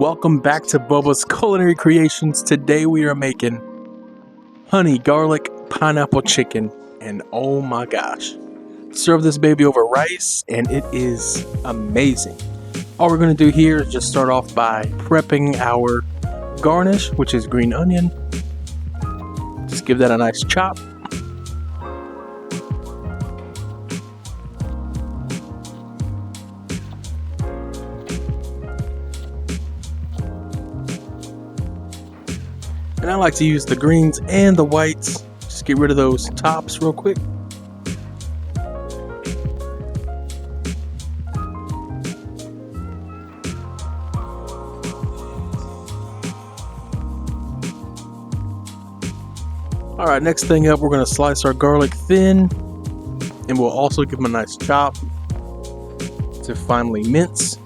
Welcome back to Bubba's Culinary Creations. Today we are making honey garlic pineapple chicken, and oh my gosh, serve this baby over rice and it is amazing. All we're going to do here is just start off by prepping our garnish, which is green onion. Just give that a nice chop. And I like to use the greens and the whites. Just get rid of those tops real quick. Alright, next thing up, we're going to slice our garlic thin. And we'll also give them a nice chop to finely mince.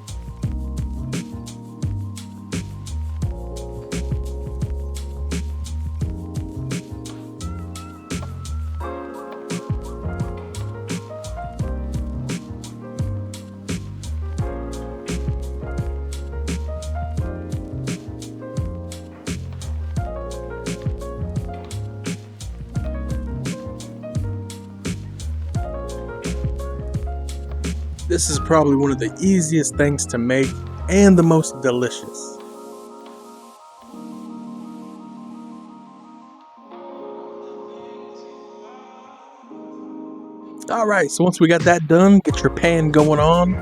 This is probably one of the easiest things to make and the most delicious. Alright, so once we got that done, get your pan going on,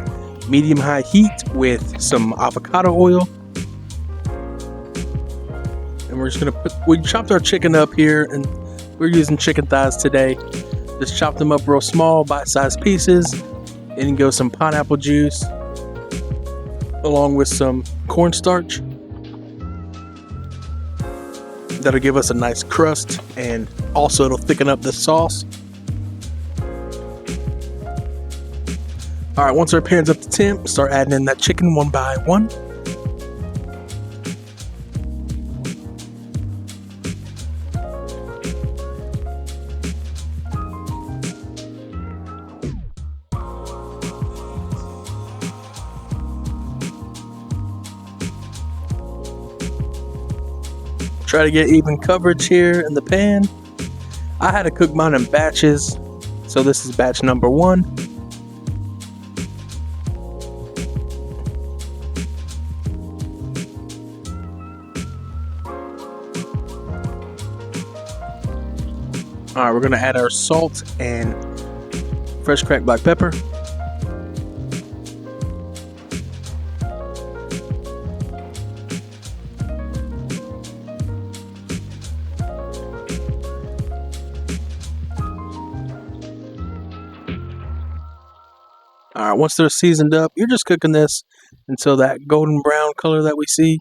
medium-high heat with some avocado oil. And we're just gonna we chopped our chicken up here, and we're using chicken thighs today. Just chop them up real small, bite-sized pieces. In goes some pineapple juice, along with some cornstarch. That'll give us a nice crust, and also it'll thicken up the sauce. Alright, once our pan's up to temp, start adding in that chicken one by one. Try to get even coverage here in the pan. I had to cook mine in batches, so this is batch number 1. Alright, we're going to add our salt and fresh cracked black pepper. Alright, once they're seasoned up, you're just cooking this until that golden brown color that we see.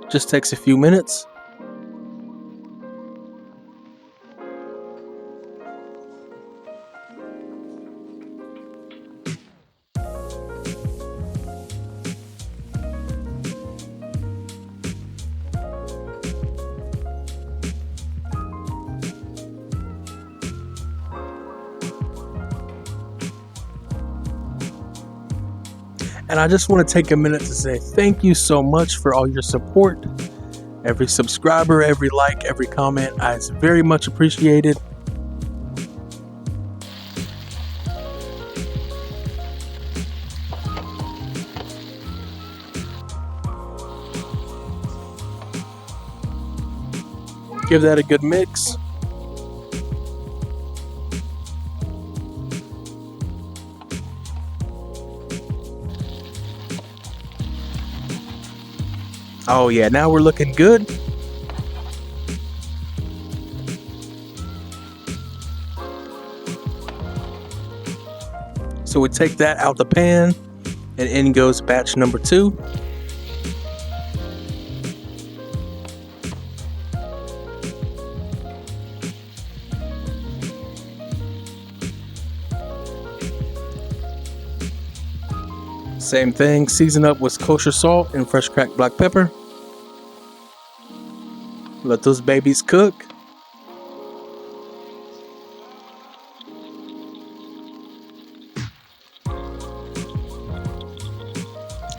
Just takes a few minutes. And I just want to take a minute to say thank you so much for all your support. Every subscriber, every like, every comment, it's very much appreciated. Give that a good mix. Oh yeah, now we're looking good. So we take that out the pan, and in goes batch number 2. Same thing, season up with kosher salt and fresh cracked black pepper. Let those babies cook.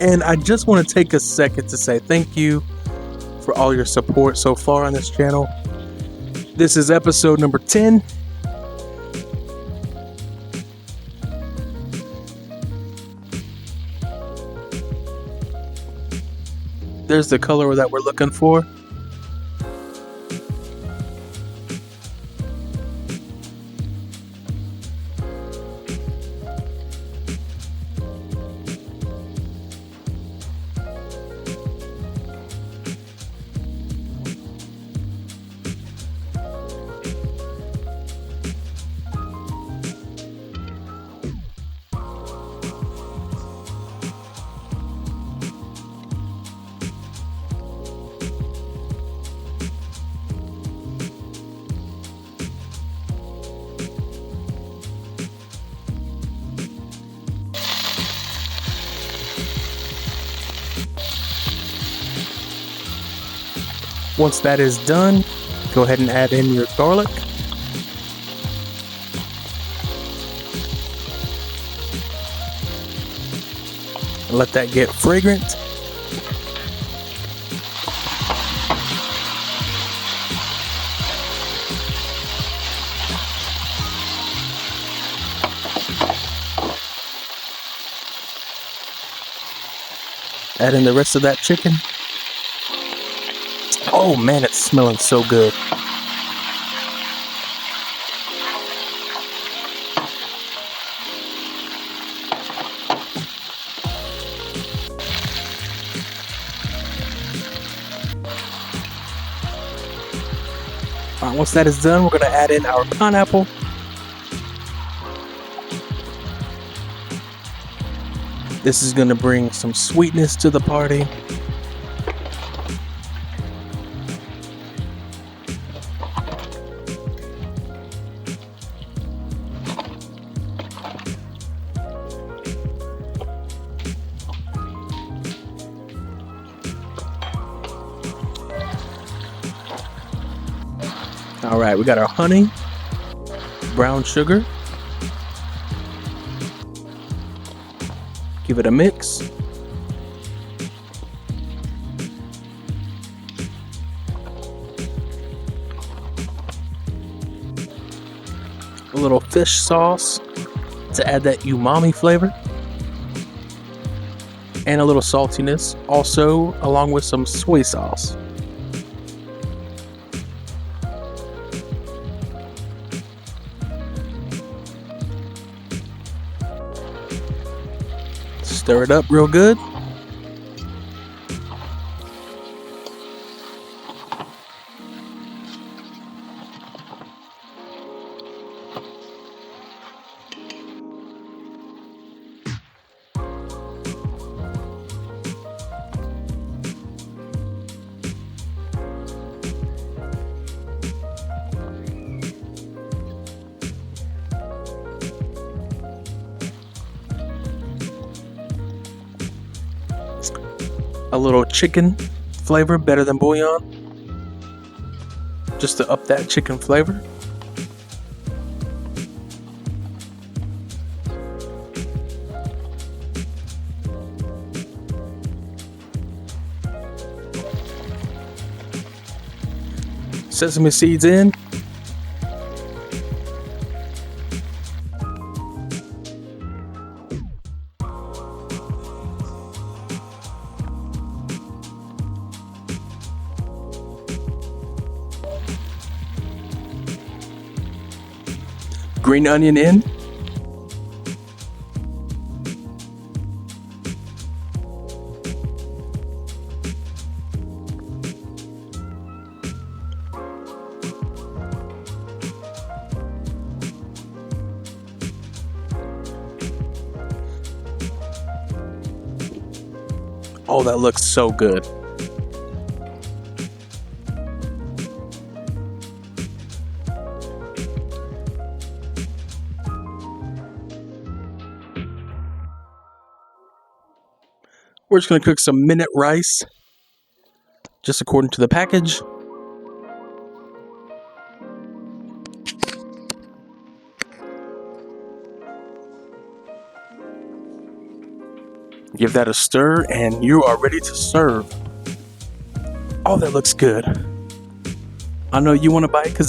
And I just want to take a second to say thank you for all your support so far on this channel. This is episode number 10. There's the color that we're looking for. Once that is done, go ahead and add in your garlic. Let that get fragrant. Add in the rest of that chicken. Oh man, it's smelling so good. Alright, once that is done, we're going to add in our pineapple. This is going to bring some sweetness to the party. Alright, we got our honey, brown sugar. Give it a mix. A little fish sauce to add that umami flavor. And a little saltiness, also along with some soy sauce. Stir it up real good. A little chicken flavor, better than bouillon, just to up that chicken flavor. Sesame seeds in. Green onion in. Oh, that looks so good. We're just going to cook some minute rice, just according to the package. Give that a stir and you are ready to serve. Oh, that looks good. I know you want to bite because